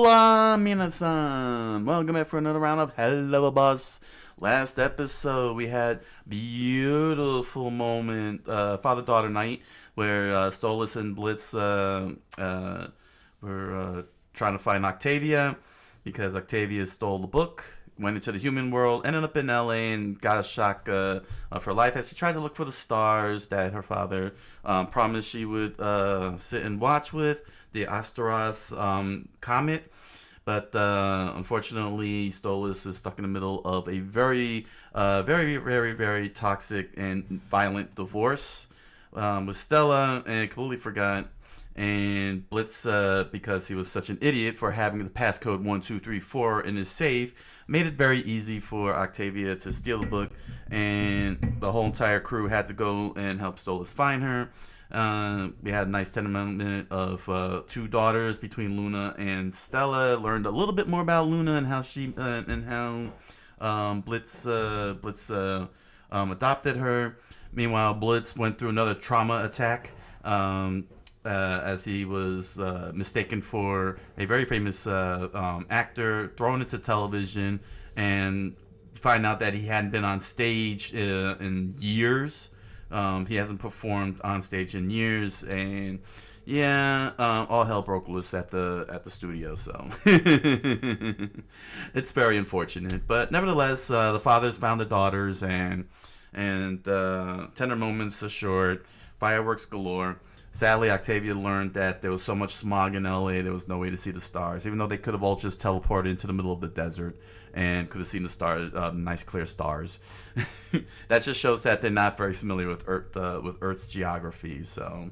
Hola, minasan! Welcome back for another round of Helluva Boss. Last episode, we had beautiful moment, father-daughter night, where Stolas and Blitz were trying to find Octavia, because Octavia stole the book, went into the human world, ended up in LA, and got a shock of her life as she tried to look for the stars that her father promised she would sit and watch with, the Astaroth comet. But unfortunately, Stolas is stuck in the middle of a very, very toxic and violent divorce with Stella, and completely forgot. And Blitz, because he was such an idiot for having the passcode 1234 in his safe, made it very easy for Octavia to steal the book, and the whole entire crew had to go and help Stolas find her. We had a nice 10-minute of two daughters between Luna and Stella. Learned a little bit more about Luna and how she and how Blitz adopted her. Meanwhile, Blitz went through another trauma attack as he was mistaken for a very famous actor, thrown into television, and find out that he hadn't been on stage in years. He hasn't performed on stage in years, and yeah, all hell broke loose at the studio. So it's very unfortunate, but nevertheless, the fathers found the daughters, and tender moments assured, fireworks galore. Sadly, Octavia learned that there was so much smog in LA, there was no way to see the stars, even though they could have all just teleported into the middle of the desert and could have seen the stars, nice clear stars. That just shows that they're not very familiar with Earth's geography. So,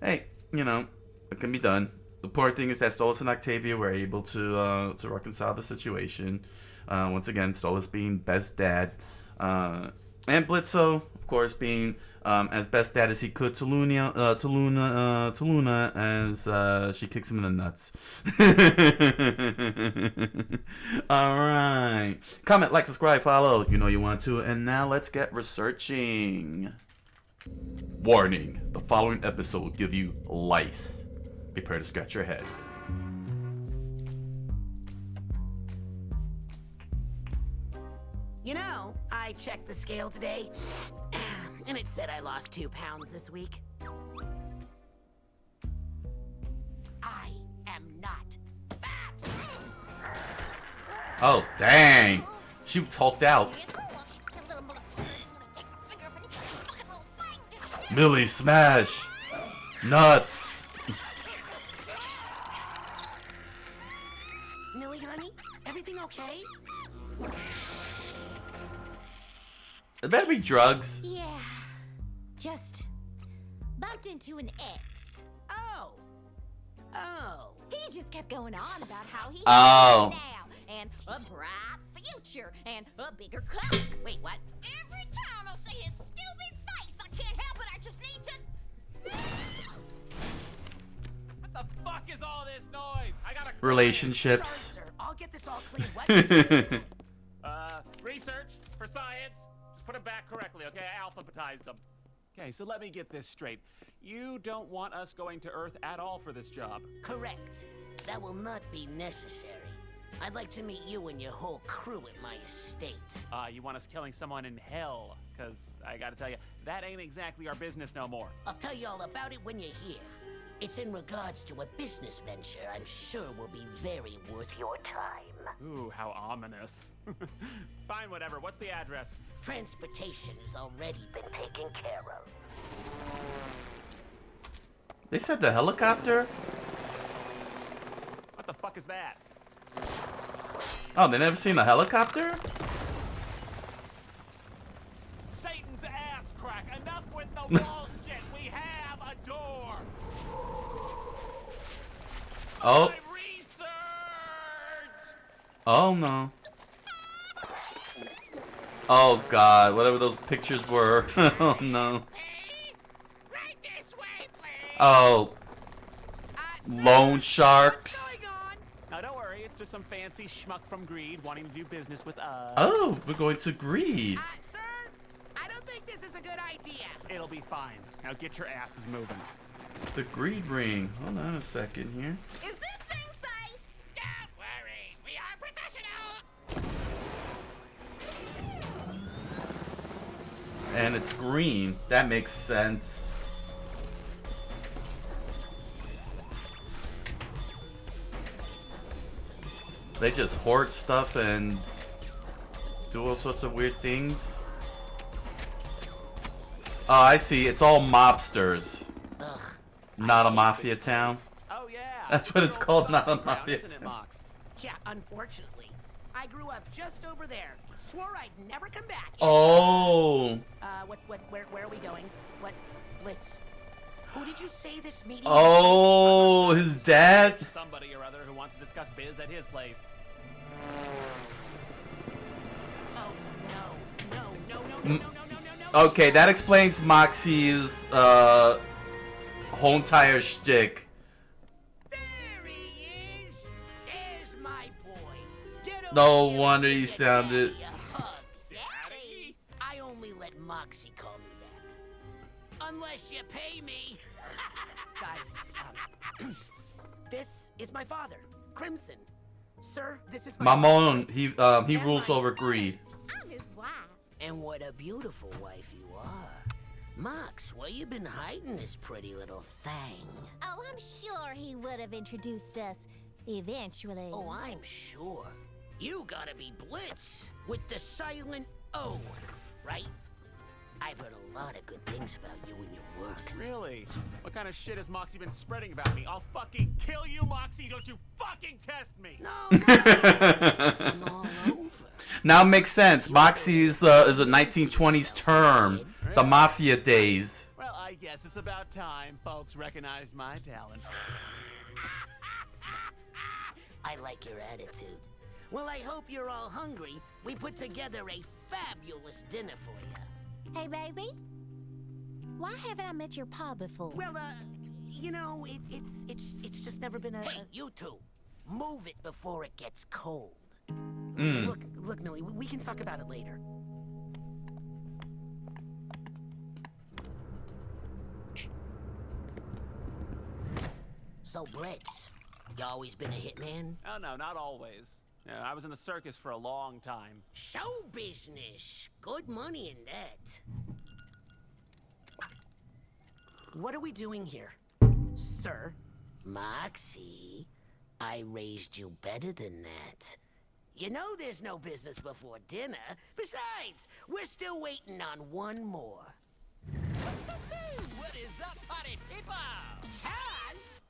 hey, it can be done. The poor thing is that Stolas and Octavia were able to reconcile the situation. Once again, Stolas being best dad, and Blitzo, of course, being as best dad as he could to Luna as she kicks him in the nuts. All right. Comment, like, subscribe, follow. You know you want to. And now let's get researching. Warning. The following episode will give you lice. Prepare to scratch your head. I checked the scale today, and it said I lost 2 pounds this week. I am not fat! Oh, dang! She was hulked out. Millie smash! Nuts! Millie, honey, everything okay? It better be drugs. Yeah, just bumped into an ex. Oh. He just kept going on about how he Oh. now and a bright future and a bigger cock. Wait, what? Every time I see his stupid face, I can't help it. I just need to. What the fuck is all this noise? I gotta. Relationships. Sorry, sir. I'll get this all cleaned. What? Research for science. Just put it back correctly, okay? I alphabetized them. Okay, so let me get this straight. You don't want us going to Earth at all for this job. Correct. That will not be necessary. I'd like to meet you and your whole crew at my estate. You want us killing someone in hell? Because I gotta tell you, that ain't exactly our business no more. I'll tell you all about it when you're here. It's in regards to a business venture I'm sure will be very worth your time. Ooh, how ominous. Fine, whatever. What's the address? Transportation has already been taken care of. They said the helicopter? What the fuck is that? Oh, they never seen a helicopter? Satan's ass crack! Enough with the walls, shit! We have a door! Oh. My research! Oh no. Oh god, whatever those pictures were. Oh no. Right this way, please. Oh. Loan sharks. Now don't worry, it's just some fancy schmuck from Greed wanting to do business with us. Oh, we're going to Greed. Sir, I don't think this is a good idea. It'll be fine. Now get your asses moving. The Greed ring. Hold on a second here. Is this thing safe? And it's green. That makes sense. They just hoard stuff and do all sorts of weird things. Oh, I see. It's all mobsters. Ugh. Not a mafia town. Oh yeah. That's what it's called, not a mafia Isn't it, town. Mox? Yeah, unfortunately. I grew up just over there. Swore I'd never come back. Oh. Where are we going? What? Blitz. Who did you say this meeting Oh, his dad. Somebody or other who wants to discuss biz at his place. Oh, no. Okay, that explains Moxie's whole entire shtick. There he is. There's my boy. Get over No here wonder and he give sounded. Daddy a hug. Daddy? I only let Moxie call me that. Unless you pay me. Guys, this is my father, Crimson. Sir, this is my Mamon, he rules over greed. I'm his wife. And what a beautiful wife you are. Mox, where you been hiding this pretty little thing? Oh, I'm sure he would have introduced us eventually. Oh, I'm sure. You gotta be Blitz with the silent O, right? I've heard a lot of good things about you and your work. Really? What kind of shit has Moxie been spreading about me? I'll fucking kill you, Moxie! Don't you fucking test me! No, I'm all over. Now it makes sense. Moxie's is a 1920s term. The mafia days. Well, I guess it's about time folks recognized my talent. I like your attitude. Well, I hope you're all hungry. We put together a fabulous dinner for you. Hey, baby. Why haven't I met your pa before? Well, you know, it's just never been a... Hey, you two! Move it before it gets cold. Look, Millie, we can talk about it later. So, Blitz, you always been a hitman? Oh, no, not always. I was in the circus for a long time. Show business. Good money in that. What are we doing here, sir? Moxie, I raised you better than that. You know there's no business before dinner. Besides, we're still waiting on one more. What is up, party people? Chaz?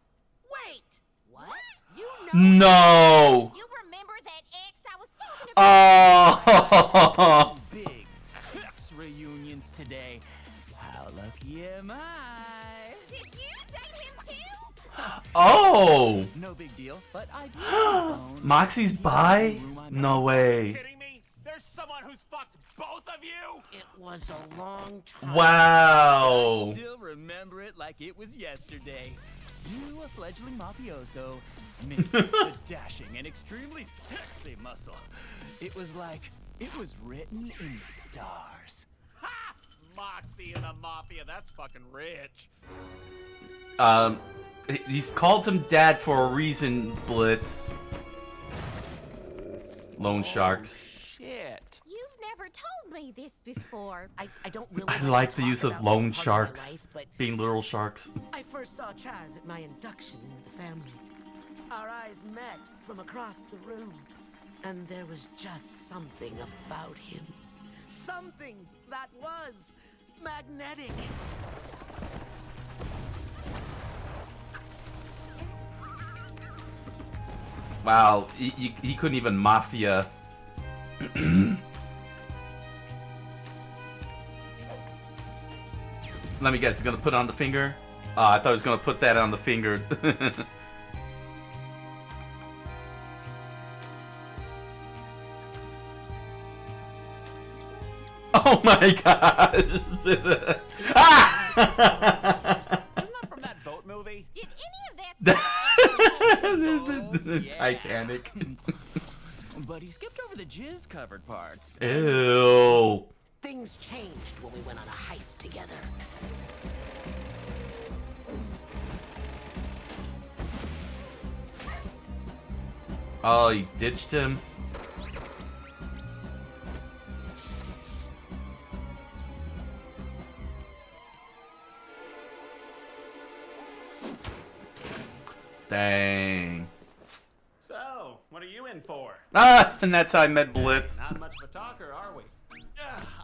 Wait! What? You know... No. You remember that ex I was talking about? Oh. Big sex reunions today. How lucky am I? Did you date him too? Oh. No big deal, but I do own Moxie's bi? No way. Kidding me? There's someone who's fucked both of you? It was a long time. Wow. Still remember it like it was yesterday. You, a fledgling mafioso, me, the dashing and extremely sexy muscle. It was like it was written in the stars. Ha! Moxie and the Mafia, that's fucking rich. He's called him dad for a reason, Blitz. Loan sharks. Shit. You've never told me this before. I don't really I wanna like the talk use of about loan this part of my sharks life, but being literal sharks. I first saw Chaz at my induction into the family. Our eyes met from across the room, and there was just something about him. Something that was magnetic. Wow, he couldn't even mafia. Let me guess, he's gonna put it on the finger? I thought he was gonna put that on the finger. Oh my gosh! Isn't that from that boat movie? Did any of that The Titanic. But he skipped over the jizz-covered parts. Ew. Things changed when we went on a heist together. Oh, he ditched him. Dang. So, what are you in for? Ah, and that's how I met Blitz. Not much of a talker, are we?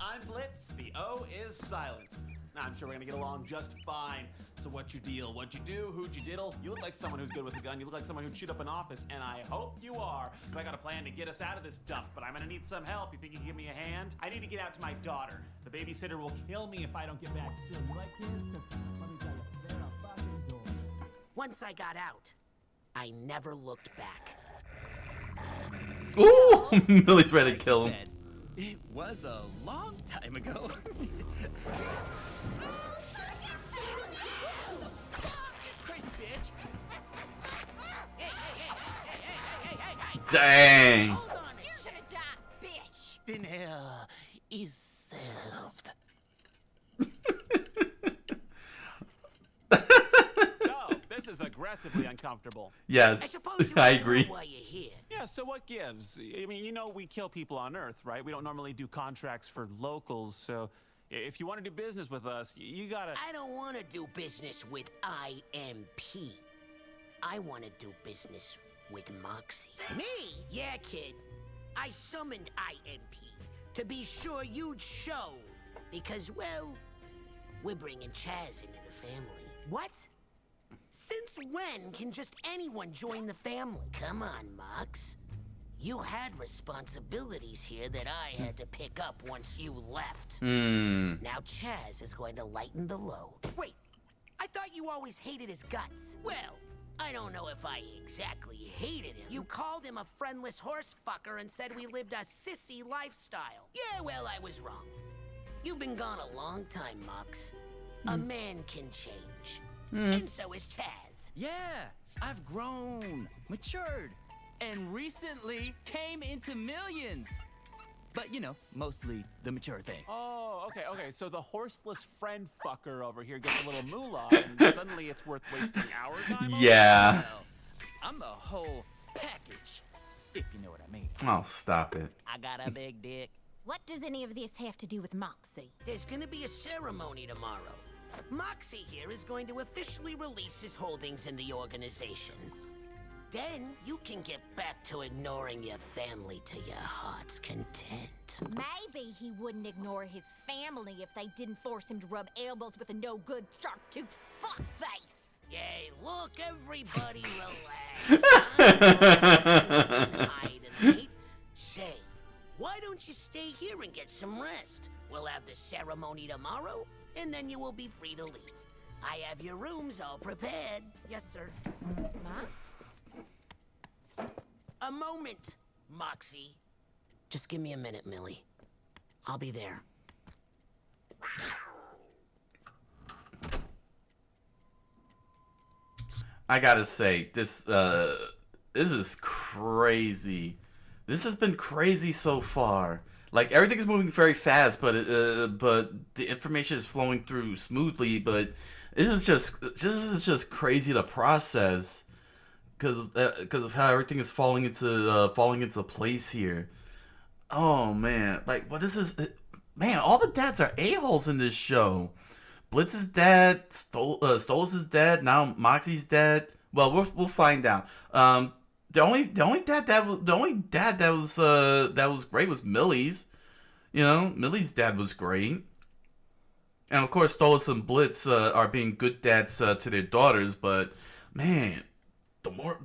I'm Blitz. The O is silent. I'm sure we're gonna get along just fine. So what's your deal? What'd you do? Who'd you diddle? You look like someone who's good with a gun. You look like someone who'd shoot up an office, and I hope you are. So I got a plan to get us out of this dump, but I'm gonna need some help. You think you can give me a hand? I need to get out to my daughter. The babysitter will kill me if I don't get back soon. You like kids? 'Cause let me tell you, they're a fucking door. Once I got out, I never looked back. Ooh, Millie's ready to kill him. Said, it was a long time ago. Crazy bitch. Dang. Hold on a You're sec. gonna die, bitch. Dinner is served. So, this is aggressively uncomfortable. I Yes, suppose you I wanna know agree. why you're here. Yeah, so what gives? I mean, you know we kill people on Earth, right? We don't normally do contracts for locals, so if you want to do business with us, you gotta... I don't want to do business with IMP. I want to do business with Moxie. Me? Yeah, kid. I summoned IMP to be sure you'd show. Because, well, we're bringing Chaz into the family. What? Since when can just anyone join the family? Come on, Mox. You had responsibilities here that I had to pick up once you left. Now Chaz is going to lighten the load. Wait, I thought you always hated his guts. Well, I don't know if I exactly hated him. You called him a friendless horse fucker and said we lived a sissy lifestyle. Yeah, well, I was wrong. You've been gone a long time, Mox. A man can change. And so is Chaz. Yeah, I've grown, matured, and recently came into millions. But, you know, mostly the mature thing. Oh, okay. So the horseless friend fucker over here gets a little moolah, and suddenly it's worth wasting our time on? Yeah. Well, I'm the whole package, if you know what I mean. Oh, stop it. I got a big dick. What does any of this have to do with Moxie? There's gonna be a ceremony tomorrow. Moxie here is going to officially release his holdings in the organization. Then you can get back to ignoring your family to your heart's content. Maybe he wouldn't ignore his family if they didn't force him to rub elbows with a no-good shark-toothed fuckface. Yay, look, everybody relax. Hide and wait. Say, why don't you stay here and get some rest? We'll have the ceremony tomorrow, and then you will be free to leave. I have your rooms all prepared. Yes, sir. Mox? A moment, Moxie. Just give me a minute, Millie. I'll be there. I gotta say, this is crazy. This has been crazy so far. Like, everything is moving very fast, but the information is flowing through smoothly. But this is just crazy to process, because of how everything is falling into place here. Oh man, like, what is this? Man, all the dads are a-holes in this show. Blitz's dad, Stolas' dad, now Moxie's dad. Well, we'll find out. The only dad that was great was Millie's. You know, Millie's dad was great. And of course, Stolas and Blitz are being good dads to their daughters. But man, the more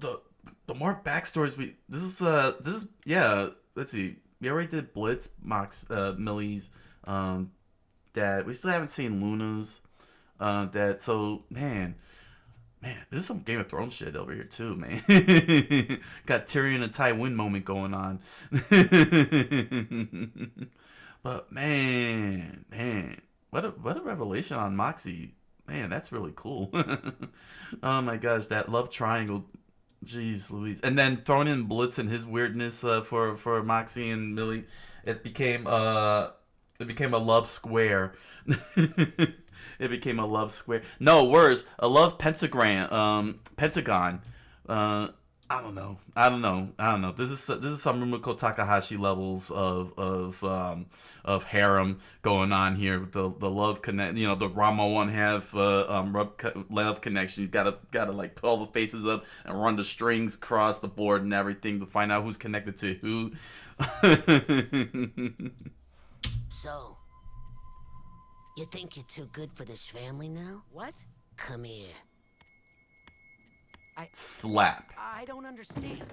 backstories this is yeah. Let's see. We already did Blitz, Millie's dad. We still haven't seen Luna's dad. So man, this is some Game of Thrones shit over here too, man. Got Tyrion and Tywin moment going on. But man, what a revelation on Moxie. Man, that's really cool. Oh my gosh, that love triangle. Jeez Louise. And then throwing in Blitz and his weirdness for Moxie and Millie, it became a love square. It became a love square. No, worse, a love pentagon. I don't know. This is some Rumiko Takahashi levels of harem going on here with the love connect. You know, the Rama one half love connection. You gotta like put all the faces up and run the strings across the board and everything to find out who's connected to who. So, you think you're too good for this family now? What? Come here. Slap. I don't understand.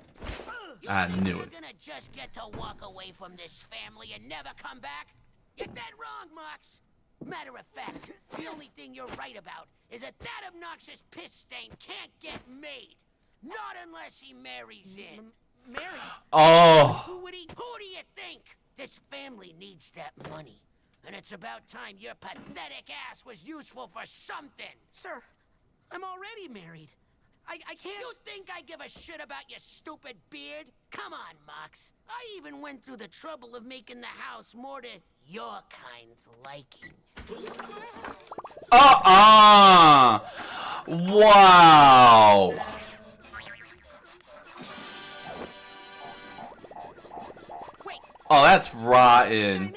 I knew You're it. gonna just get to walk away from this family and never come back? You're dead wrong, Mox. Matter of fact, the only thing you're right about is that obnoxious piss stain can't get made. Not unless he marries in. Marries? Oh. Who do you think? This family needs that money. And it's about time your pathetic ass was useful for something. Sir, I'm already married. I can't... You think I give a shit about your stupid beard? Come on, Mox. I even went through the trouble of making the house more to your kind's liking. Wow. Wait. Oh, that's rotten.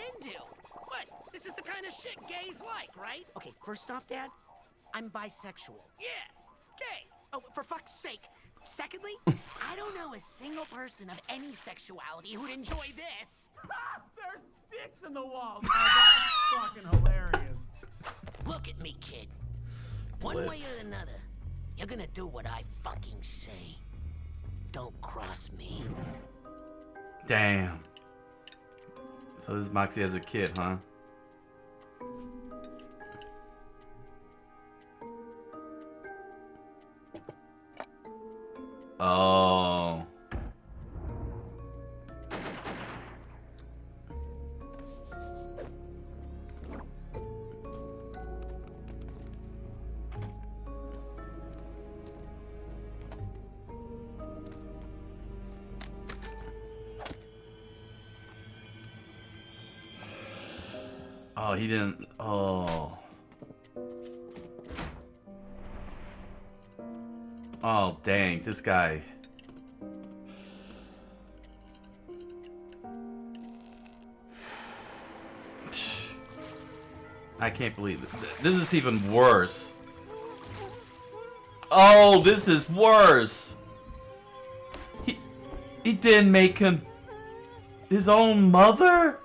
What? This is the kind of shit gays like, right? Okay, first off, Dad, I'm bisexual. Yeah, gay. Oh, for fuck's sake. Secondly, I don't know a single person of any sexuality who'd enjoy this. There's dicks in the walls. Oh, that's fucking hilarious. Look at me, kid. One way Blitz. or another, you're gonna do what I fucking say. Don't cross me. Damn. So this is Moxie as a kid, huh? Oh. Oh, he didn't. Oh. Oh, dang. This guy. I can't believe it. This is even worse. Oh, this is worse. He didn't make him his own mother?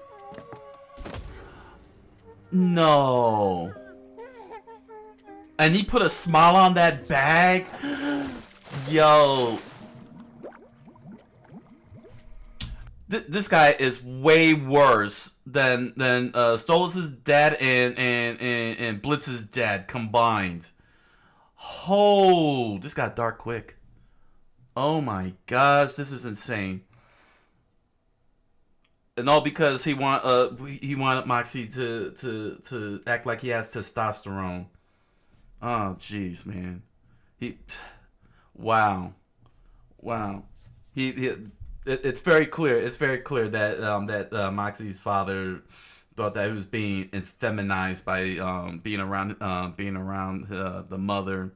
No. And he put a smile on that bag? Yo. This guy is way worse than Stolas' dad and Blitz's dad combined. Oh, this got dark quick. Oh my gosh, this is insane. And all because he wanted Moxie to act like he has testosterone. Oh jeez, man. Wow. It's very clear. It's very clear that Moxie's father thought that he was being effeminized by being around the mother,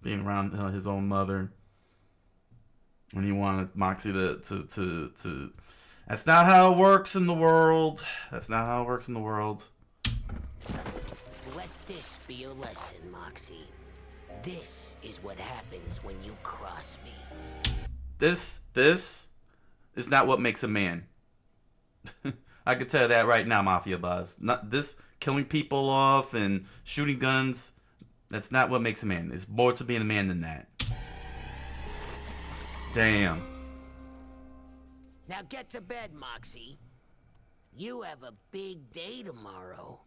being around his own mother, and he wanted Moxie to. That's not how it works in the world. That's not how it works in the world. Let this be your lesson, Moxie. This is what happens when you cross me. This is not what makes a man. I can tell you that right now, Mafia Boss. Not this killing people off and shooting guns. That's not what makes a man. It's more to being a man than that. Damn. Now get to bed, Moxie. You have a big day tomorrow.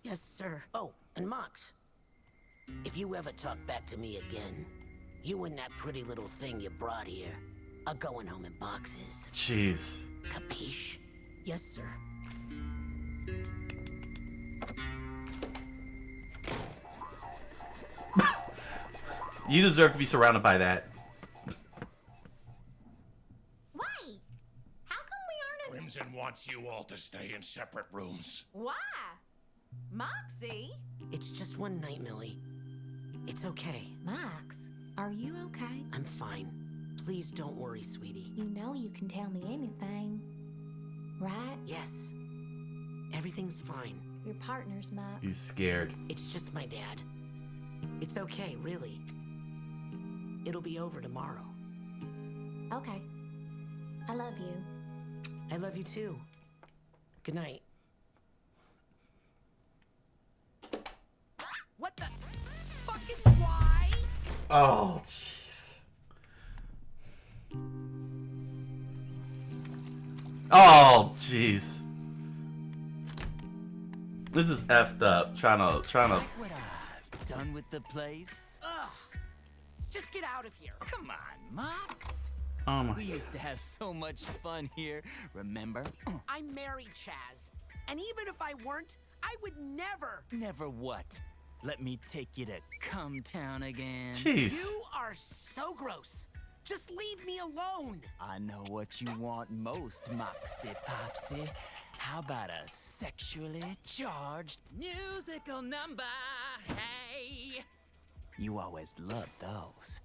Yes, sir. Oh, and Mox, if you ever talk back to me again, you and that pretty little thing you brought here are going home in boxes. Jeez. Capiche? Yes, sir. You deserve to be surrounded by that. Wait, how come we aren't in... Crimson wants you all to stay in separate rooms. Why? Moxie? It's just one night, Millie. It's okay. Mox, are you okay? I'm fine. Please don't worry, sweetie. You know you can tell me anything, right? Yes. Everything's fine. Your partner's Max. He's scared. It's just my dad. It's okay, really. It'll be over tomorrow. Okay. I love you. I love you too. Good night. What the fucking why? Oh, jeez. Oh, jeez. This is effed up. Trying to. Like what I've done with the place? Ugh. Just get out of here. Come on, Mox. Oh my. We used to have so much fun here, remember? I'm married, Chaz. And even if I weren't, I would never. Never what? Let me take you to Come Town again. Jeez. You are so gross. Just leave me alone. I know what you want most, Moxie Popsy. How about a sexually charged musical number? Hey! You always loved those.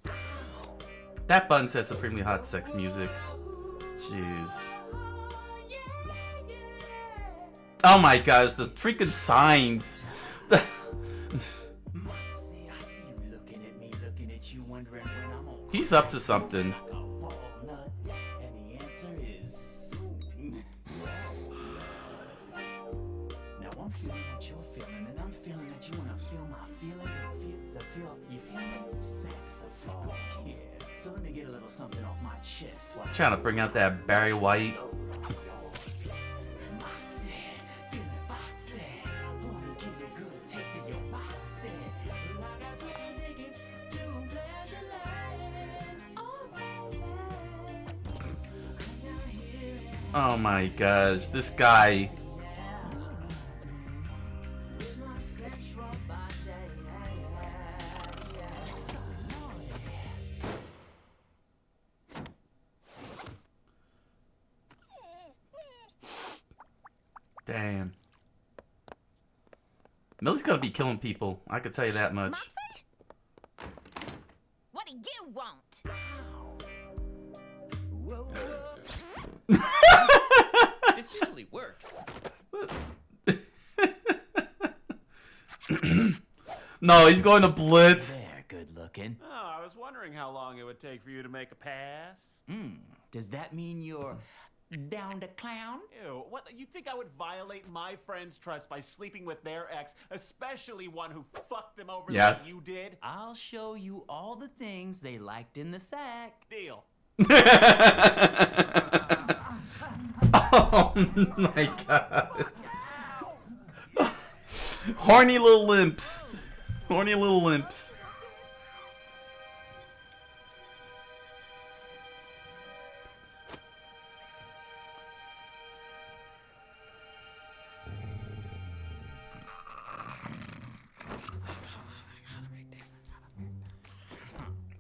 That button says supremely hot sex music. Jeez. Oh my gosh, the freaking signs. Moxie, I see you looking at me, looking at you, wondering when I'm on. He's up to something. Like a walnut, and the answer is soon. Now I'm feeling what you're feeling, and I'm feeling that you wanna feel my feelings and feel you feel me? Saxophone, yeah. So let me get a little something off my chest. While Trying to bring out that Barry White. yours. Moxie, feeling foxy. Wanna give you a good taste of your moxie. Like I took a ticket to pleasure land. Oh, baby. Come down here and Oh my gosh, this guy. with my sexual body. So lonely. Damn. Millie's gonna be killing people. I can tell you that much. Moxie? What do you want? Whoa, whoa. This usually works. No, he's going to Blitz. They're good looking. Oh, I was wondering how long it would take for you to make a pass. Does that mean you're down to clown? Ew, what? You think I would violate my friend's trust by sleeping with their ex, especially one who fucked them over Yes. like you did? I'll show you all the things they liked in the sack. Deal. Oh my god. Horny little limps. Horny little limps.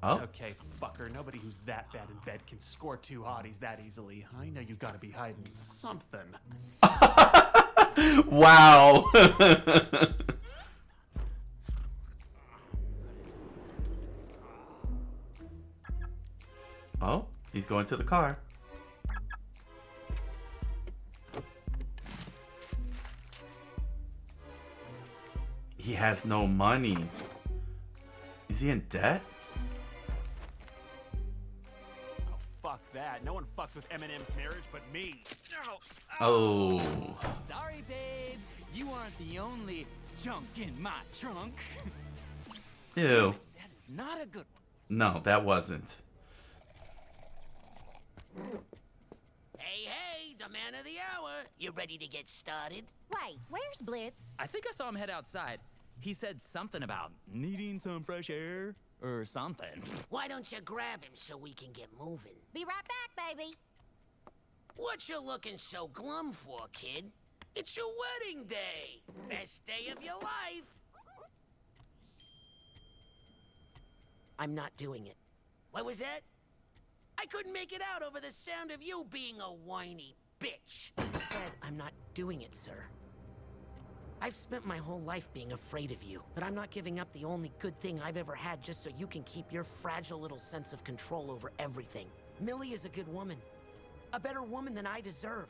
Oh. Okay, fucker. Nobody who's that bad in bed can score two hotties that easily. I know you gotta be hiding something. Wow. Oh, he's going to the car. He has no money. Is he in debt? Oh, fuck that. No one fucks with Eminem's marriage but me. Oh. Sorry, babe. You aren't the only junk in my trunk. Ew. That is not a good one. No, that wasn't. Hey, the man of the hour. You ready to get started? Wait, where's Blitz? I think I saw him head outside. He said something about needing some fresh air or something. Why don't you grab him so we can get moving? Be right back, baby. What you looking so glum for, kid? It's your wedding day. Best day of your life. I'm not doing it. What was that? I couldn't make it out over the sound of you being a whiny bitch. I said I'm not doing it, sir. I've spent my whole life being afraid of you, but I'm not giving up the only good thing I've ever had just so you can keep your fragile little sense of control over everything. Millie is a good woman. A better woman than I deserve.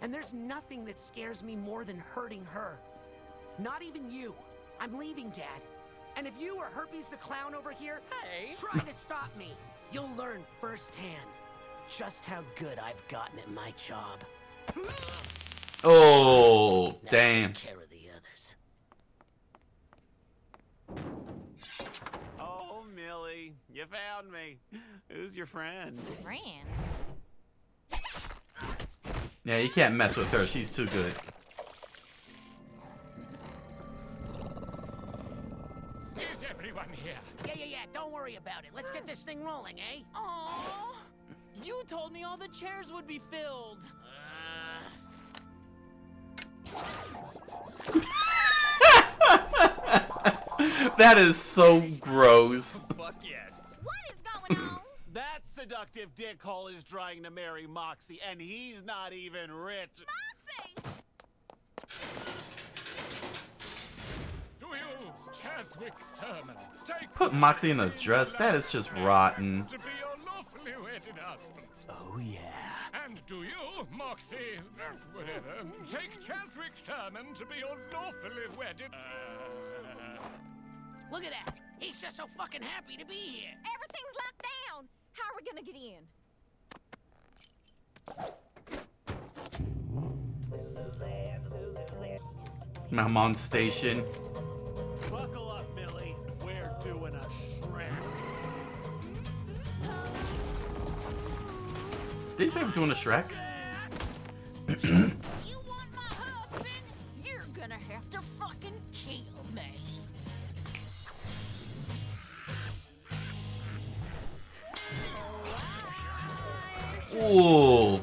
And there's nothing that scares me more than hurting her. Not even you. I'm leaving, Dad. And if you or Herpes the Clown over here try to stop me, you'll learn firsthand just how good I've gotten at my job. Oh, Now damn. take care of the others. Oh, Millie, you found me. Who's your friend? Friend? Yeah, you can't mess with her. She's too good. Is everyone here? Yeah. Don't worry about it. Let's get this thing rolling, eh? Aww. You told me all the chairs would be filled. That is so gross. Fuck yes. What is going on? That seductive dickhole is trying to marry Moxie, and he's not even rich. Moxie! Do you, Chaswick Thurman, take Put Moxie in a dress. That is just rotten. to be your lawfully wedded husband? Oh, yeah. And do you, Moxie, whatever, take Chaswick Thurman to be your lawfully wedded? Look at that. He's just so fucking happy to be here. Everything's locked down. How are we gonna get in? I'm on station. Buckle up, Millie. We're doing a Shrek. Did he say we're doing a Shrek? You want my husband? You're gonna have to fucking kill me. Ooh.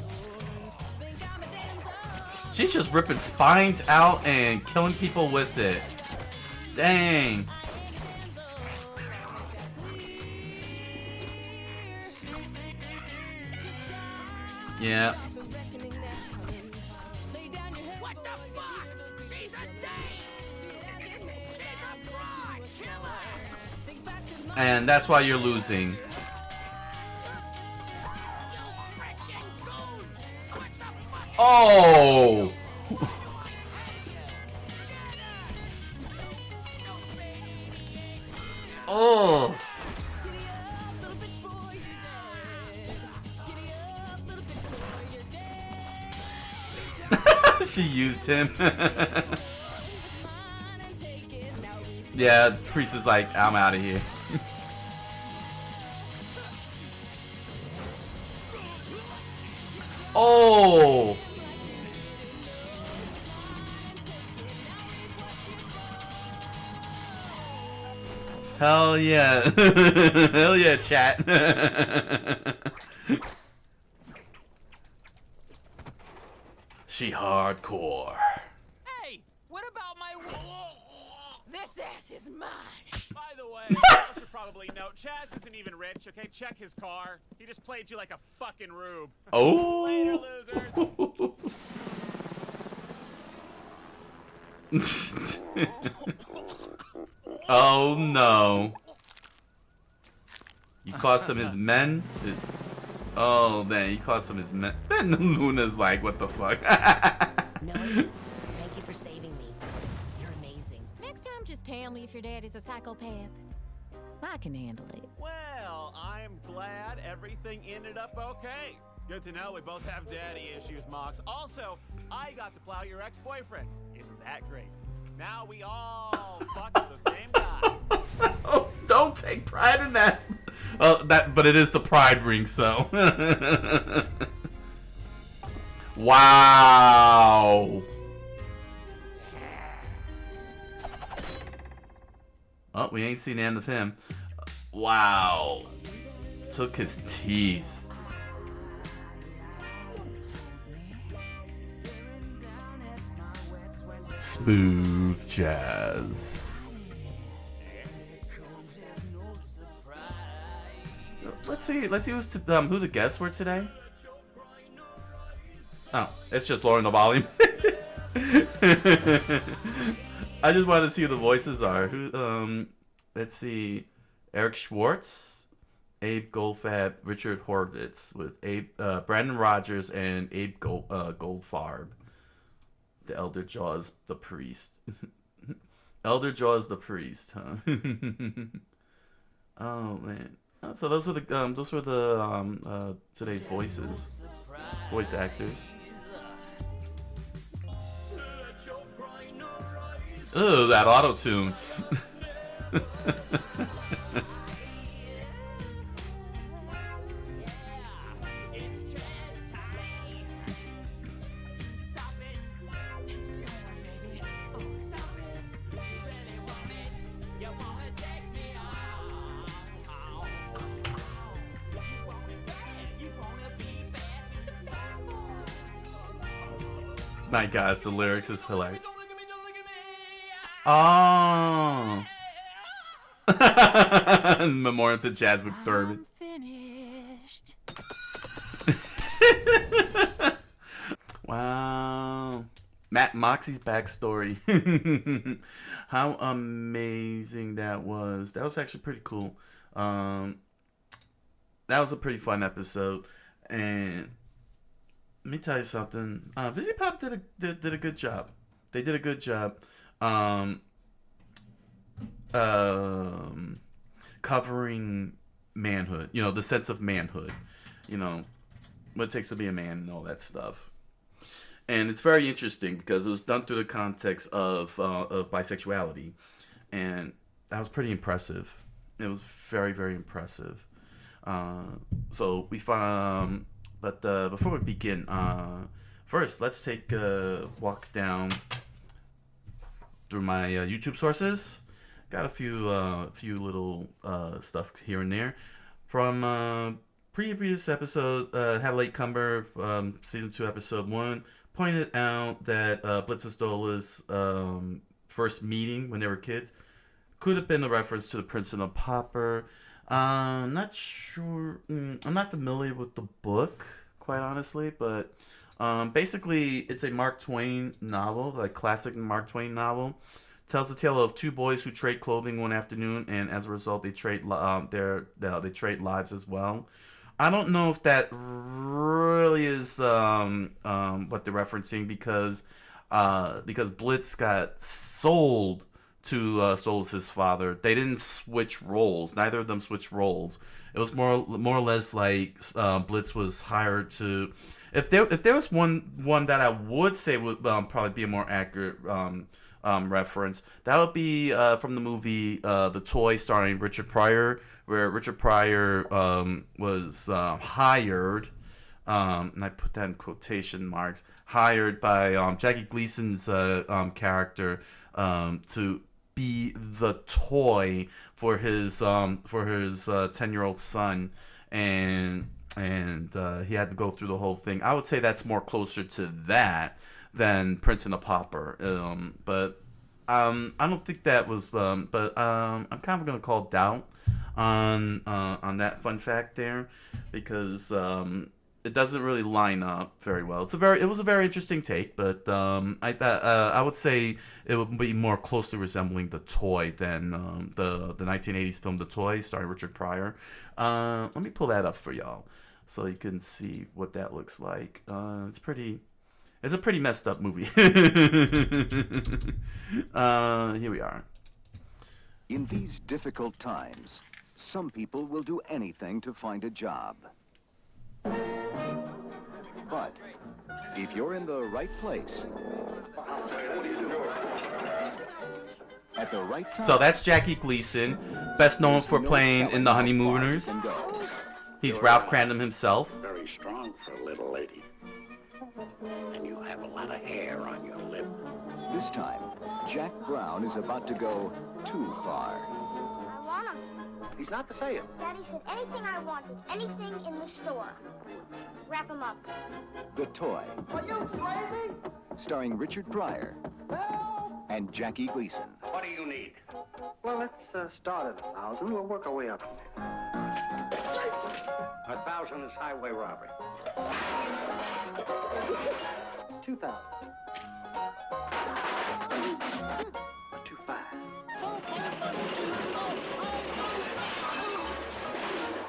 She's just ripping spines out and killing people with it. Dang. Yeah. What the fuck? She's a date! She's a broad! Kill her! And that's why you're losing. You freaking goons! What the fuck? Oh! Oh! She used him. Yeah, the priest is like, I'm out of here. Oh! Hell yeah. Hell yeah, chat. She hardcore. Hey, what about my... This ass is mine. By the way, you should probably note, Chaz isn't even rich, okay? Check his car. He just played you like a fucking rube. Oh. Later, losers. Oh no. You cost him his men? Oh man, you cost him his men. Then Luna's like, what the fuck? Millie, thank you for saving me. You're amazing. Next time, just tell me if your dad is a psychopath. I can handle it. Well, I'm glad everything ended up okay. Good to know we both have daddy issues, Mox. Also, I got to plow your ex-boyfriend. Isn't that great? Now we all fuck the same guy. Oh, don't take pride in that. Oh, but it is the pride ring, so. Wow. Oh, we ain't seen the end of him. Wow. Took his teeth. Smooth jazz. Let's see who the guests were today. Oh, it's just lowering the volume. I just wanted to see who the voices are. Who? Let's see. Eric Schwartz, Abe Goldfarb, Richard Horvitz, with Brandon Rogers and Abe Goldfarb. The Elder Jaws, the priest. Elder Jaws, the priest, huh? Oh man. So those were the today's voice actors. Ugh, that auto tune. My gosh, the lyrics is hilarious. Oh. Memorial to Jazz McDermott. Finished. Wow. Matt Moxie's backstory. How amazing that was. That was actually pretty cool. That was a pretty fun episode. And let me tell you something. Busy Pop did a good job. They did a good job. Covering manhood. You know, the sense of manhood. You know, what it takes to be a man and all that stuff. And it's very interesting because it was done through the context of bisexuality, and that was pretty impressive. It was very, very impressive. So we found. But before we begin, first let's take a walk down through my YouTube sources. Got a few little stuff here and there from previous episode. Had a latecomer, season 2, episode 1, pointed out that Blitz and Stola's first meeting when they were kids could have been a reference to the Prince and the Pauper. Not sure. I'm not familiar with the book, quite honestly, but basically it's a Mark Twain novel, like classic Mark Twain novel. Tells the tale of two boys who trade clothing one afternoon, and as a result, they trade they trade lives as well. I don't know if that really is what they're referencing because Blitz got sold to Stolas' father. They didn't switch roles. Neither of them switched roles. It was more or less like Blitz was hired to. If there was one that I would say would probably be a more accurate reference, that would be from the movie The Toy, starring Richard Pryor, where Richard Pryor was hired, and I put that in quotation marks, hired by Jackie Gleason's character to be the toy for his 10-year-old son, and he had to go through the whole thing. I would say that's more closer to that than Prince and the Pauper. But I don't think that was. But I'm kind of gonna call doubt on that fun fact there, because it doesn't really line up very well. It was a very interesting take, but I would say it would be more closely resembling The Toy than the 1980s film The Toy, starring Richard Pryor. Let me pull that up for y'all so you can see what that looks like. It's a pretty messed up movie. Here we are. In these difficult times, some people will do anything to find a job. But if you're in the right place, at the right time... So that's Jackie Gleason, best known for playing in The Honeymooners. He's Ralph Cramden himself. Very strong for a little lady. And you have a lot of hair on your lip. This time, Jack Brown is about to go too far. I want him. He's not to say it. Daddy said anything I wanted, anything in the store. Wrap him up. The Toy. Are you crazy? Starring Richard Pryor. Help! And Jackie Gleason. What do you need? Well, let's start at 1,000. We'll work our way up from there. 1,000 is highway robbery. 2,000. Too fast.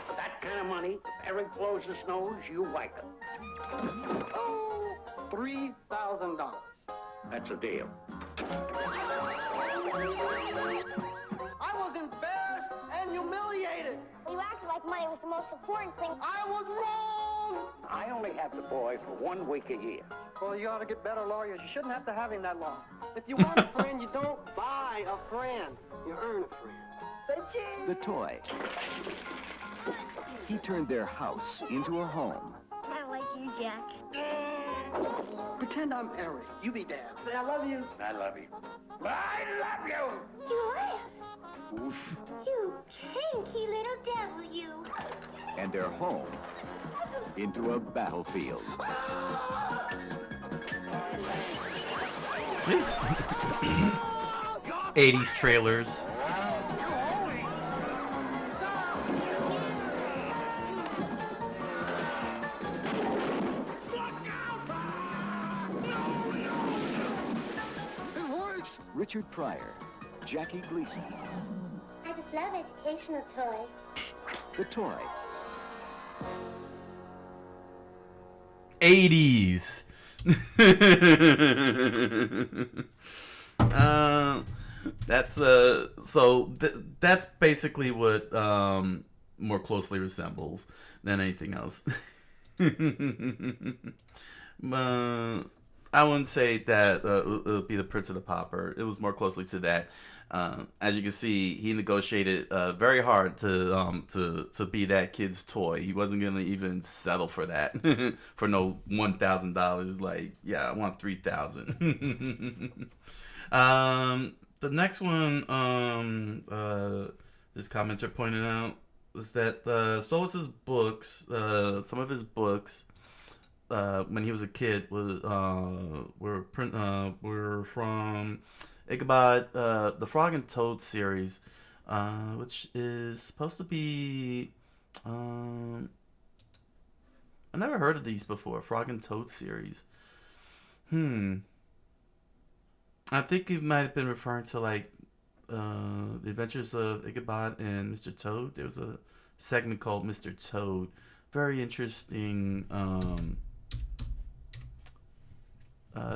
For that kind of money, if Eric blows his nose, you whack him. Oh, $3,000. That's a deal. I was embarrassed and humiliated. You acted like money was the most important thing. I was wrong. I only have the boy for 1 week a year. Well, you ought to get better lawyers. You shouldn't have to have him that long. If you want a friend, you don't buy a friend. You earn a friend. Say cheese. The toy. He turned their house into a home. I like you, Jack. Pretend I'm Eric. You be Dad. Say, I love you. I love you. I love you. You laugh. You kinky little devil, you. And their home into a battlefield. These 80s trailers. Richard Pryor, Jackie Gleason. I just love educational toys. The toy. 80s. That's basically what more closely resembles than anything else. I wouldn't say that it would be the Prince of the Pauper. It was more closely to that. As you can see, he negotiated very hard to be that kid's toy. He wasn't gonna even settle for that for no $1,000. Like, yeah, I want $3,000. The next one, this commenter pointed out, was that Solus's books, some of his books, when he was a kid, were from Ichabod, the Frog and Toad series, which is supposed to be. I never heard of these before. Frog and Toad series. I think it might have been referring to like the Adventures of Ichabod and Mr. Toad. There was a segment called Mr. Toad. Very interesting.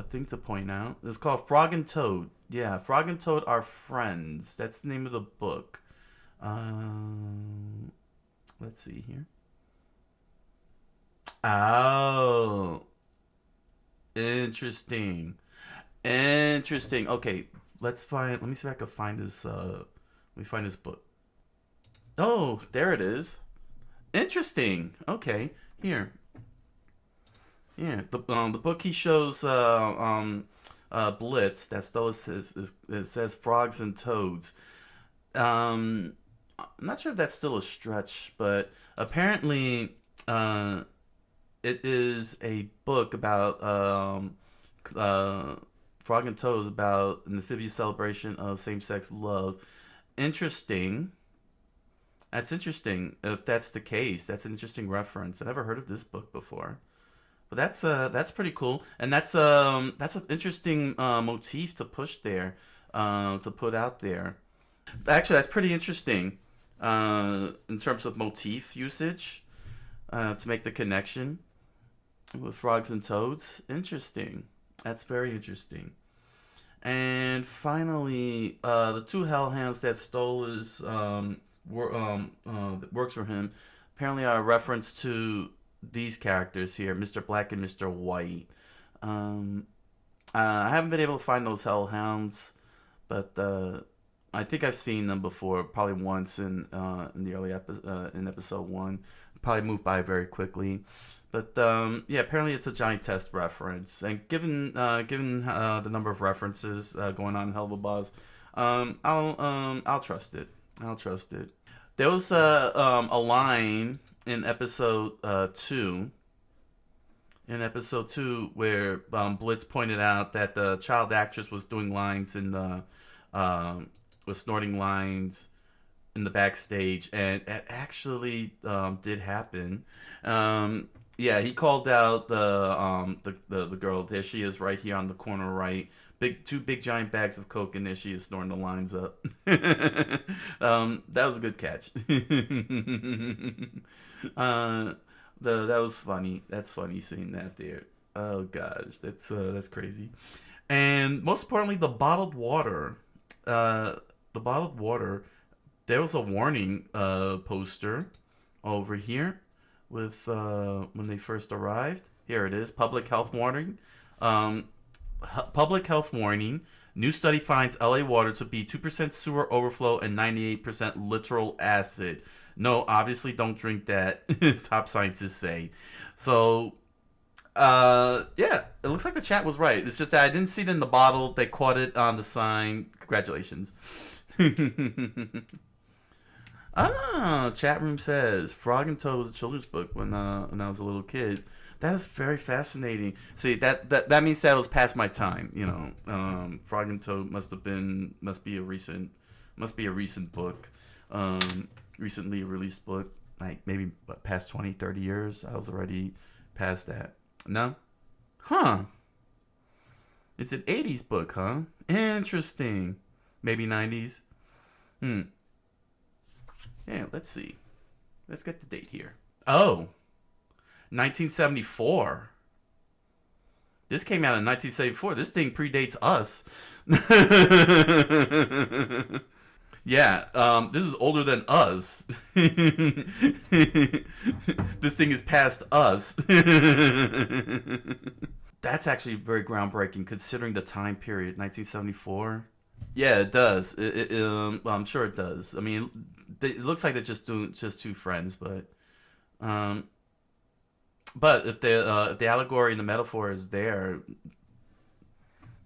Thing to point out. It's called Frog and Toad. Yeah, Frog and Toad are friends. That's the name of the book. Let's see here. Oh, interesting. Okay, let me see if I can find this. Let me find this book. Oh, there it is. Interesting. Okay, here. Yeah, the book he shows Blitz. That's those. It says Frogs and Toads. I'm not sure if that's still a stretch, but apparently, it is a book about Frog and Toads, about an amphibious celebration of same-sex love. Interesting. That's interesting. If that's the case, that's an interesting reference. I never heard of this book before. But that's pretty cool, and that's an interesting motif to push there, to put out there. Actually, that's pretty interesting in terms of motif usage, to make the connection with Frogs and Toads. Interesting. That's very interesting. And finally, the two hellhounds that stole his works for him apparently are a reference to these characters here, Mr. Black and Mr. White. I haven't been able to find those hellhounds, but I think I've seen them before, probably once in the early in episode 1. Probably moved by very quickly, but yeah, apparently it's a Johnny Test reference. And given the number of references going on in Helluva Boss, I'll trust it. There was a line in episode 2. In episode 2, where Blitz pointed out that the child actress was doing lines in the was snorting lines in the backstage, and it actually did happen. Yeah, he called out the girl. There she is, right here on the corner right. Two big giant bags of coke, and there she is snoring the lines up. That was a good catch. That was funny. That's funny seeing that there. Oh gosh, that's crazy. And most importantly, the bottled water. The bottled water. There was a warning poster over here with when they first arrived. Here it is. Public health warning. Public health warning. New study finds LA water to be 2% sewer overflow and 98% literal acid. No, obviously don't drink that. Top scientists say. So, yeah, it looks like the chat was right. It's just that I didn't see it in the bottle. They caught it on the sign. Congratulations. Chat room says Frog and Toad was a children's book when I was a little kid. That is very fascinating. See, that means that was past my time. You know, Frog and Toad must be a recent book, recently released book. Like maybe past 20, 30 years. I was already past that. No, huh? It's an 80s book, huh? Interesting. Maybe 90s. Yeah, let's see. Let's get the date here. Oh. 1974. This came out in 1974. This thing predates us. Yeah, this is older than us. This thing is past us. That's actually very groundbreaking considering the time period, 1974. Yeah, it does. Well, I'm sure it does. I mean, it looks like they're just two friends, but if the allegory and the metaphor is there,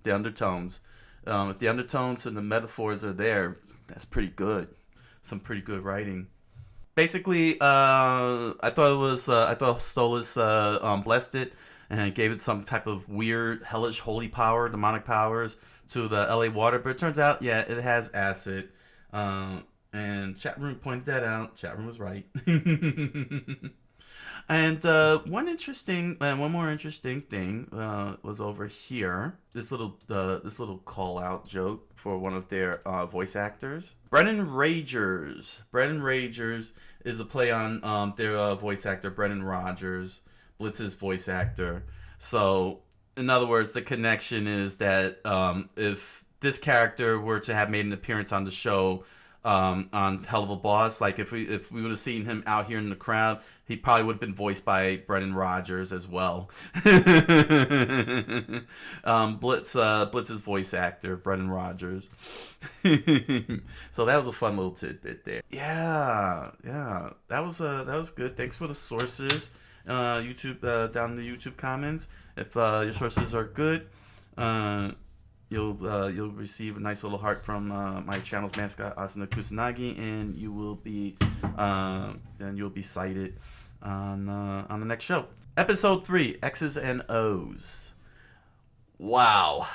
the undertones, if the undertones and the metaphors are there, that's pretty good. Some pretty good writing. Basically, I thought Stolas blessed it and gave it some type of weird, hellish, holy power, demonic powers to the LA water, but it turns out, yeah, it has acid. And chat room pointed that out. Chat room was right. And one more interesting thing was over here. This little call out joke for one of their voice actors, Brennan Ragers. Brennan Ragers is a play on their voice actor Brendan Rogers, Blitz's voice actor. So, in other words, the connection is that if this character were to have made an appearance on the show. On Helluva Boss, like if we would have seen him out here in the crowd, he probably would have been voiced by Brendan Rogers as well. Blitz's voice actor, Brendan Rogers. So that was a fun little tidbit there. Yeah, that was good. Thanks for the sources, YouTube down in the YouTube comments. If your sources are good, you'll receive a nice little heart from my channel's mascot Asuna Kusanagi, and you will be cited on the next show. Episode 3, X's and O's. Wow,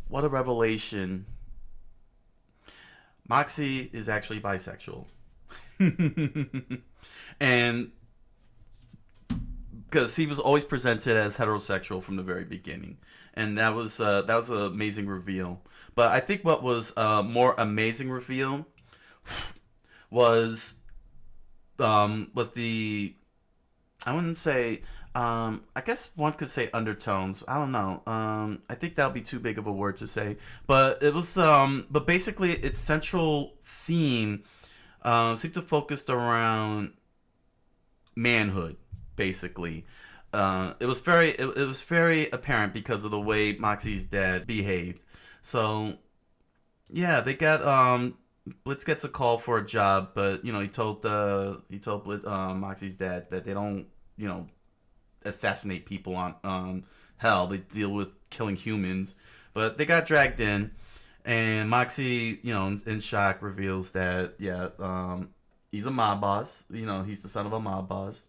what a revelation! Moxie is actually bisexual, and because he was always presented as heterosexual from the very beginning. And that was an amazing reveal. But I think what was a more amazing reveal was the, I wouldn't say, I guess one could say undertones. I don't know. I think that would be too big of a word to say. But it was, but basically its central theme seemed to focus around manhood, basically. It was very apparent because of the way Moxie's dad behaved. So, yeah, they got Blitz gets a call for a job, but he told Moxie's dad that they don't assassinate people on Hell. They deal with killing humans, but they got dragged in, and Moxie in shock reveals that he's a mob boss. He's the son of a mob boss.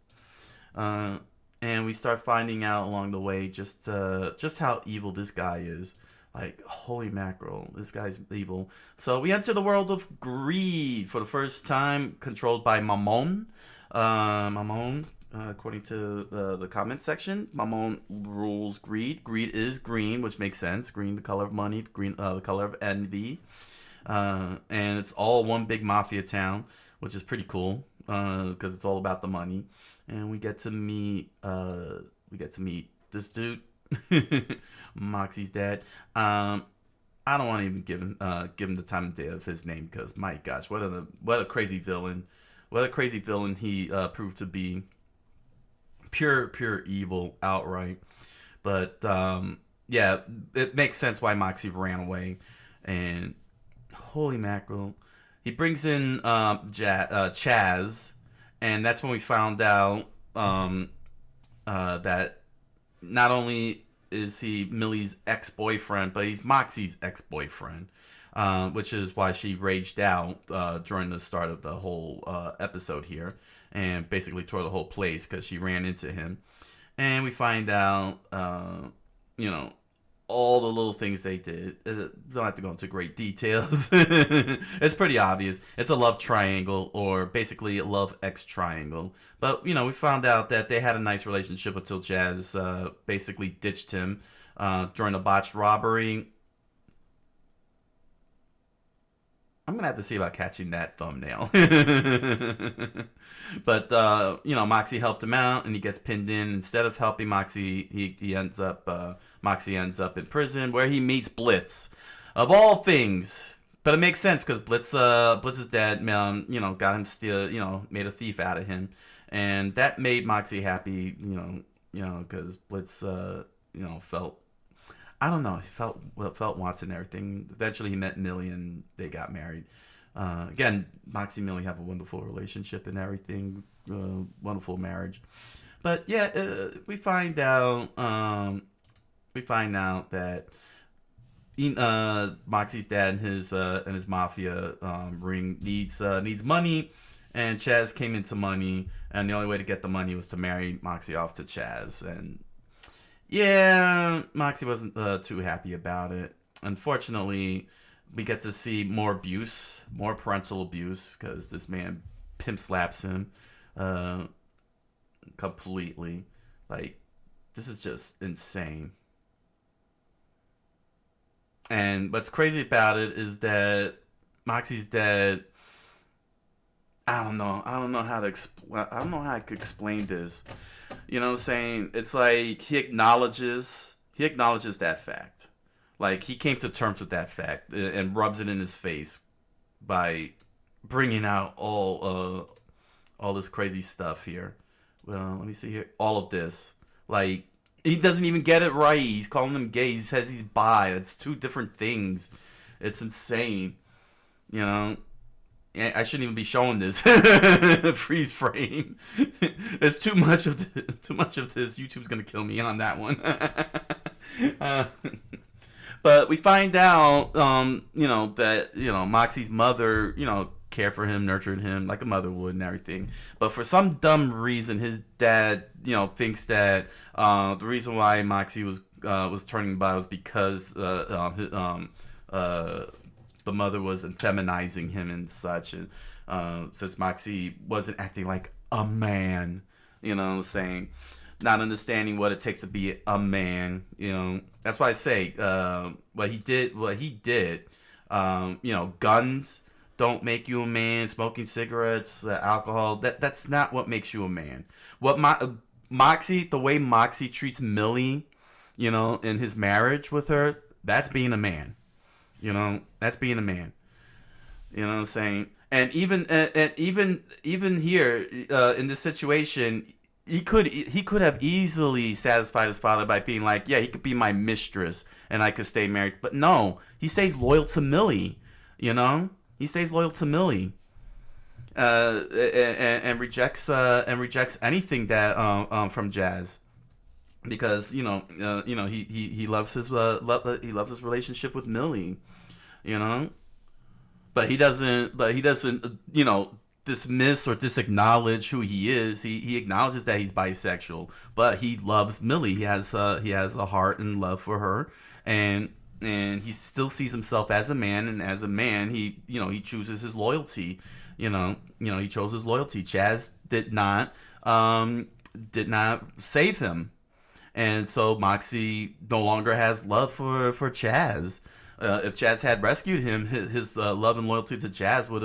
And we start finding out along the way just how evil this guy is. Like, holy mackerel, this guy's evil. So we enter the world of greed for the first time, controlled by Mamon. according to the comment section. Mamon rules greed. Greed is green, which makes sense. Green, the color of money. Green, the color of envy. And it's all one big mafia town, which is pretty cool because it's all about the money. And we get to meet this dude, Moxie's dad. I don't want to even give him the time of day of his name because my gosh, what a crazy villain. What a crazy villain he proved to be. Pure evil outright. But yeah, it makes sense why Moxie ran away. And holy mackerel, he brings in Chaz, and that's when we found out that not only is he Millie's ex-boyfriend, but he's Moxie's ex-boyfriend. Which is why she raged out during the start of the whole episode here and basically tore the whole place because she ran into him. And we find out, all the little things they did. Don't have to go into great details. It's pretty obvious. It's a love triangle, or basically a love X triangle. But, we found out that they had a nice relationship until Jazz basically ditched him during a botched robbery. I'm going to have to see about catching that thumbnail. But, Moxie helped him out and he gets pinned in. Instead of helping Moxie, Moxie ends up in prison where he meets Blitz. Of all things. But it makes sense because Blitz's dad, got him made a thief out of him. And that made Moxie happy, because Blitz, felt, I don't know, he felt Watson and everything. Eventually he met Millie and they got married. Again, Moxie and Millie have a wonderful relationship and everything. Wonderful marriage. But yeah, we find out that Moxie's dad and his mafia ring needs money, and Chaz came into money, and the only way to get the money was to marry Moxie off to Chaz. And yeah, Moxie wasn't too happy about it. Unfortunately, we get to see more abuse, more parental abuse, because this man pimp slaps him completely. Like, this is just insane. And what's crazy about it is that Moxie's dad, I don't know how I could explain this. You know what I'm saying? It's like he acknowledges that fact. Like, he came to terms with that fact and rubs it in his face by bringing out all this crazy stuff here. Well, let me see here. All of this. Like, he doesn't even get it right. He's calling him gay. He says he's bi. It's two different things. It's insane. I shouldn't even be showing this freeze frame. It's too much of this. YouTube's gonna kill me on that one. But we find out, that Moxie's mother, cared for him, nurtured him like a mother would and everything. But for some dumb reason, his dad, thinks that the reason why Moxie was turning bi was because the mother was feminizing him and such, and since Moxie wasn't acting like a man, saying, not understanding what it takes to be a man, that's why I say what he did, guns don't make you a man. Smoking cigarettes, alcohol, that's not what makes you a man. What Moxie, the way Moxie treats Millie, in his marriage with her, that's being a man. That's being a man. You know what I'm saying? And even here in this situation, he could have easily satisfied his father by being like, yeah, he could be my mistress and I could stay married. But no, he stays loyal to Millie. He stays loyal to Millie. And rejects anything that from Jazz. Because he loves his relationship with Millie, but he doesn't dismiss or disacknowledge who he is. He acknowledges that he's bisexual, but he loves Millie. He has a heart and love for her, and he still sees himself as a man, and as a man he chooses his loyalty. He chose his loyalty. Chaz did not. did not save him. And so Moxie no longer has love for Chaz. If Chaz had rescued him, his love and loyalty to Chaz would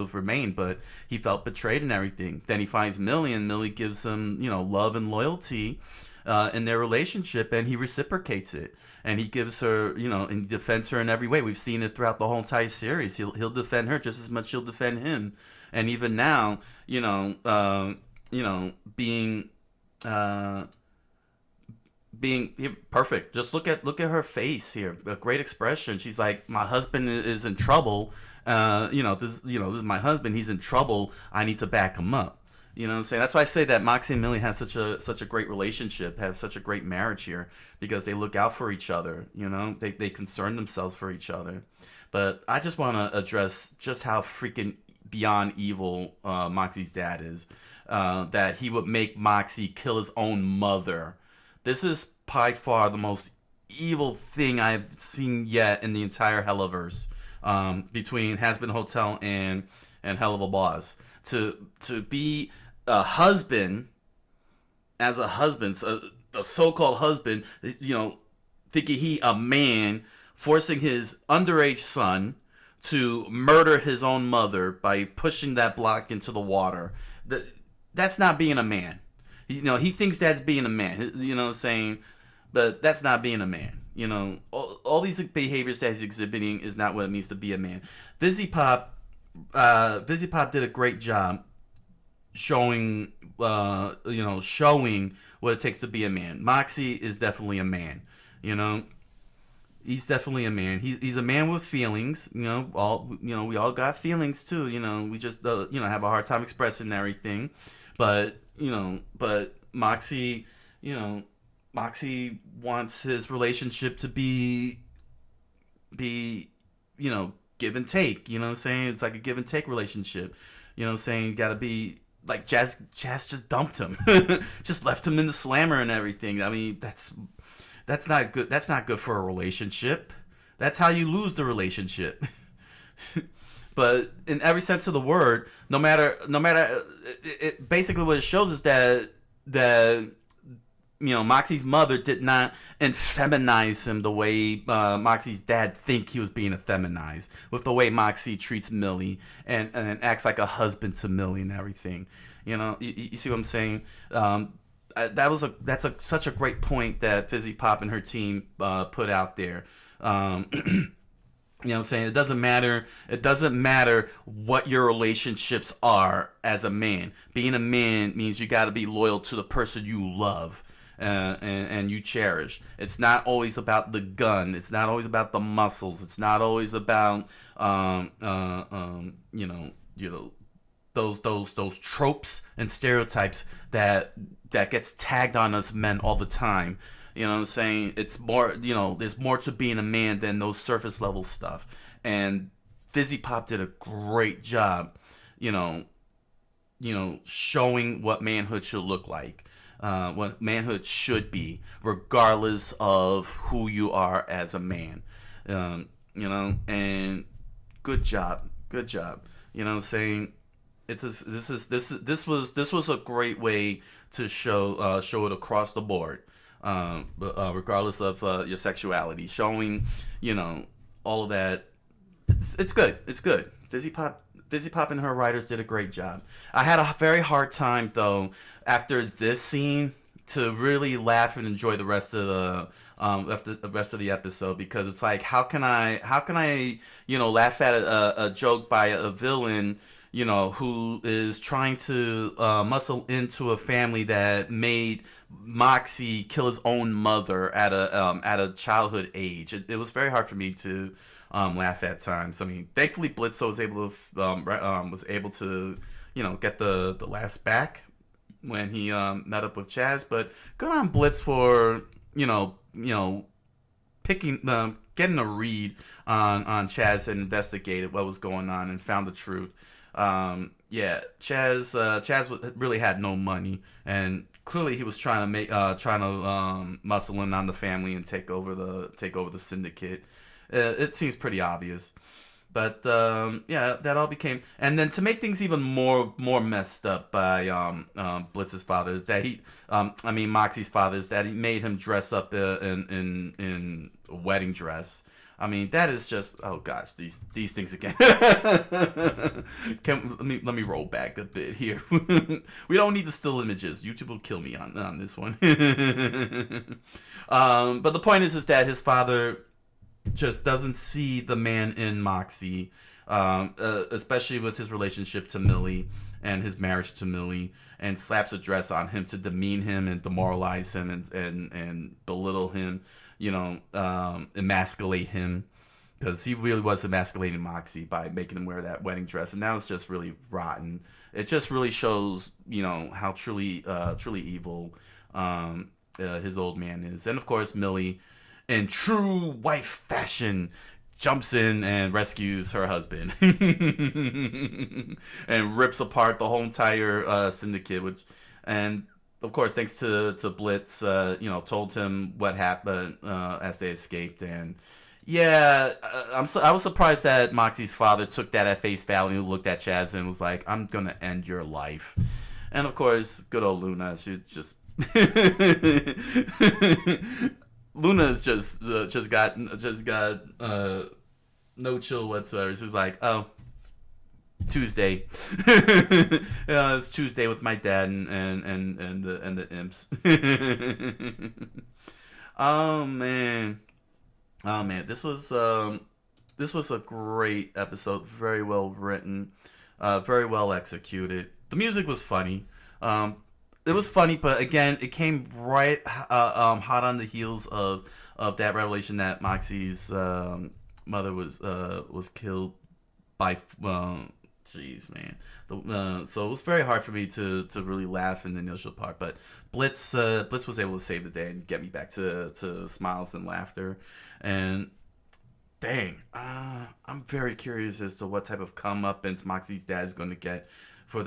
have remained, but he felt betrayed and everything. Then he finds Millie, and Millie gives him, love and loyalty in their relationship, and he reciprocates it. And he gives her, and he defends her in every way. We've seen it throughout the whole entire series. He'll defend her just as much as she'll defend him. And even now, being perfect. Just look at her face here. A great expression. She's like, my husband is in trouble. This is my husband. He's in trouble. I need to back him up. You know what I'm saying? That's why I say that Moxie and Millie have such a great relationship, have such a great marriage here, because they look out for each other. They concern themselves for each other. But I just want to address just how freaking beyond evil Moxie's dad is. That he would make Moxie kill his own mother. This is by far the most evil thing I've seen yet in the entire Helluverse, between Has-Been Hotel and Helluva Boss. To be a husband, as a husband, a so-called husband, thinking he a man, forcing his underage son to murder his own mother by pushing that block into the water. That's not being a man. He thinks that's being a man. You know what I'm saying? But that's not being a man. All these behaviors that he's exhibiting is not what it means to be a man. Fizzy Pop did a great job showing what it takes to be a man. Moxie is definitely a man. He's definitely a man. He's a man with feelings. We all got feelings too. We just have a hard time expressing everything. But Moxie, Moxie wants his relationship to be give and take. You know what I'm saying? It's like a give and take relationship. You know what I'm saying? You gotta be like Jazz just dumped him. Just left him in the slammer and everything. I mean, that's not good. That's not good for a relationship. That's how you lose the relationship. But in every sense of the word, no matter, it basically what it shows is that Moxie's mother did not effeminize him the way Moxie's dad think he was being effeminized, with the way Moxie treats Millie and acts like a husband to Millie and everything. You see what I'm saying? That's such a great point that Fizzy Pop and her team put out there. You know what I'm saying? It doesn't matter what your relationships are as a man. Being a man means you got to be loyal to the person you love and you cherish. It's not always about the gun. It's not always about the muscles. It's not always about those tropes and stereotypes that gets tagged on us men all the time. You know what I'm saying? It's more, there's more to being a man than those surface level stuff. And Fizzy Pop did a great job, showing what manhood should look like, what manhood should be, regardless of who you are as a man. And good job. You know what I'm saying? This was a great way to show it across the board. But regardless of your sexuality, showing all of that, it's good. Fizzy Pop and her writers did a great job. I had a very hard time though after this scene to really laugh and enjoy the rest of the episode, because it's like, how can I laugh at a joke by a villain who is trying to muscle into a family that made Moxie kill his own mother at a childhood age. It was very hard for me to laugh at times. I mean, thankfully Blitzo was able to get the last back when he met up with Chaz. But good on Blitz for getting a read on Chaz and investigated what was going on and found the truth. Chaz really had no money, and clearly he was trying to muscle in on the family and take over the syndicate. It seems pretty obvious. But yeah, that all became, and then to make things even more messed up by Blitz's father is that Moxie's father is that he made him dress up in a wedding dress. I mean, that is just, oh gosh, these things again. Let me roll back a bit here. We don't need the still images. YouTube will kill me on this one. But the point is that his father just doesn't see the man in Moxie, especially with his relationship to Millie and his marriage to Millie, and slaps a dress on him to demean him and demoralize him and belittle him, emasculate him, because he really was emasculating Moxie by making him wear that wedding dress, and that was just really rotten. It just really shows, how truly evil his old man is. And of course, Millie, in true wife fashion, jumps in and rescues her husband and rips apart the whole entire syndicate, and of course, thanks to Blitz, told him what happened as they escaped. And yeah, I was surprised that Moxie's father took that at face value, looked at Chaz and was like, "I'm gonna end your life." And of course, good old Luna, she just Luna's just got no chill whatsoever. She's like, "Oh, Tuesday, it's Tuesday with my dad and the imps." Oh man, this was a great episode. Very well written, very well executed. The music was funny. It was funny, but again, it came right hot on the heels of that revelation that Moxie's mother was killed by. Jeez, man. So it was very hard for me to really laugh in the initial part, but Blitz was able to save the day and get me back to smiles and laughter. And dang, I'm very curious as to what type of comeuppance Moxie's dad is going to get for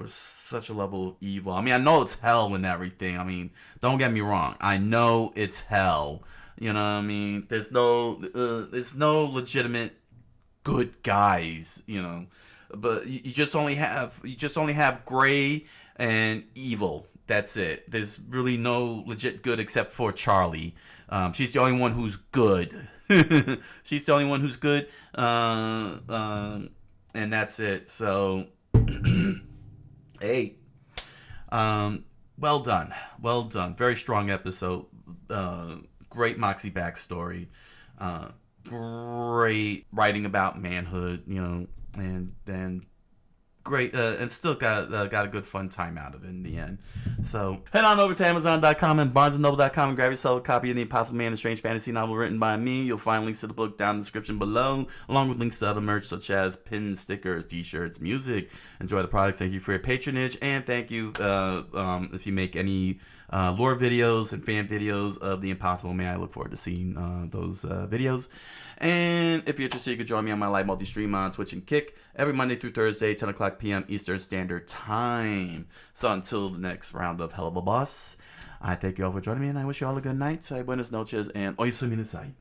such a level of evil. I mean, I know it's hell and everything. I mean, don't get me wrong. I know it's hell. You know what I mean? There's no legitimate good guys. But you just only have gray and evil. That's it. There's really no legit good except for Charlie. She's the only one who's good. She's the only one who's good. And that's it. So, hey, well done. Very strong episode. Great Moxie backstory. Great writing about manhood. And then great, and still got a good fun time out of it in the end. So head on over to Amazon.com and BarnesandNoble.com and grab yourself a copy of The Impossible Man, a strange fantasy novel written by me. You'll find links to the book down in the description below, along with links to other merch such as pins, stickers, t-shirts, music. Enjoy the products. Thank you for your patronage, and thank you if you make any lore videos and fan videos of The Impossible Man. I look forward to seeing those videos. And if you're interested, you can join me on my live multi-stream on Twitch and Kick every Monday through Thursday, 10 o'clock p.m. Eastern Standard Time. So until the next round of Helluva Boss, I thank you all for joining me, and I wish you all a good night. Buenas noches, and oyasumi nasai.